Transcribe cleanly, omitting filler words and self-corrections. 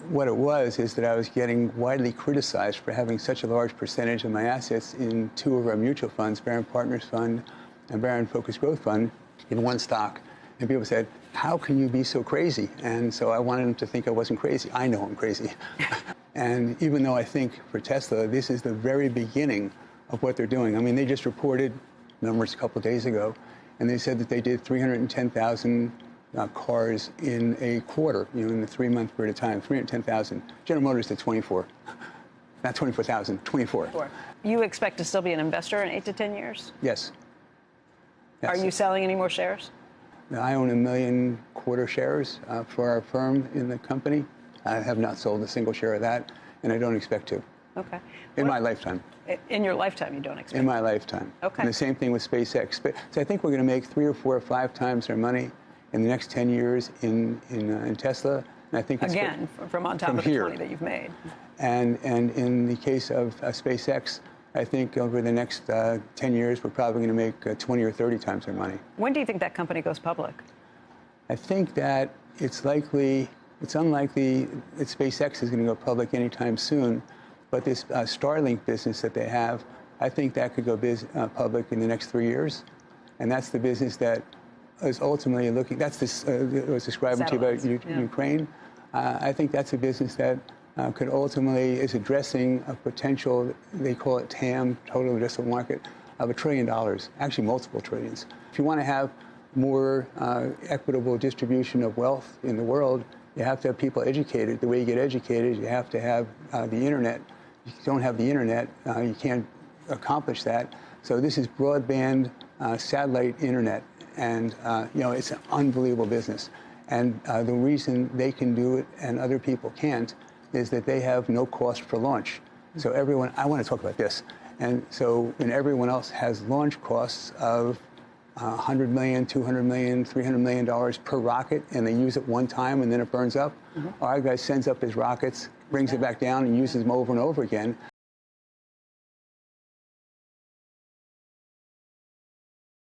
what it was is that I was getting widely criticized for having such a large percentage of my assets in two of our mutual funds, Barron Partners Fund and Barron Focused Growth Fund, in one stock. And people said, how can you be so crazy? And so I wanted them to think I wasn't crazy. I know I'm crazy. And even though I think for Tesla, this is the very beginning of what they're doing. I mean, they just reported numbers a couple of days ago, and they said that they did 310,000 cars in a quarter, in a 3-month period of time, 310,000. General Motors did 24. Not 24,000, 24. You expect to still be an investor in 8 to 10 years? Yes. Are you selling any more shares? I own 1.25 million shares for our firm in the company. I have not sold a single share of that, and I don't expect to. Okay. In my lifetime. In your lifetime, you don't expect? In my lifetime. Okay. And the same thing with SpaceX. So I think we're going to make 3 or 4 or 5 times our money in the next 10 years in Tesla. And I think it's again from on top of the 20 that you've made. And in the case of SpaceX, I think over the next 10 years, we're probably going to make 20 or 30 times our money. When do you think that company goes public? I think that it's unlikely that SpaceX is going to go public anytime soon. But this Starlink business that they have, I think that could go public in the next 3 years. And that's the business that is ultimately looking, that's this, I was describing to you about Ukraine. I think that's a business that could ultimately is addressing a potential, they call it TAM, total addressable market, of $1 trillion, actually multiple trillions. If you want to have more equitable distribution of wealth in the world, you have to have people educated. The way you get educated, you have to have the internet. If you don't have the internet, you can't accomplish that. So this is broadband satellite internet, and it's an unbelievable business. And the reason they can do it and other people can't is that they have no cost for launch. So everyone, I want to talk about this. And so when everyone else has launch costs of $100 million, $200 million, $300 million per rocket, and they use it one time and then it burns up, our guy sends up his rockets, brings it back down and uses them over and over again.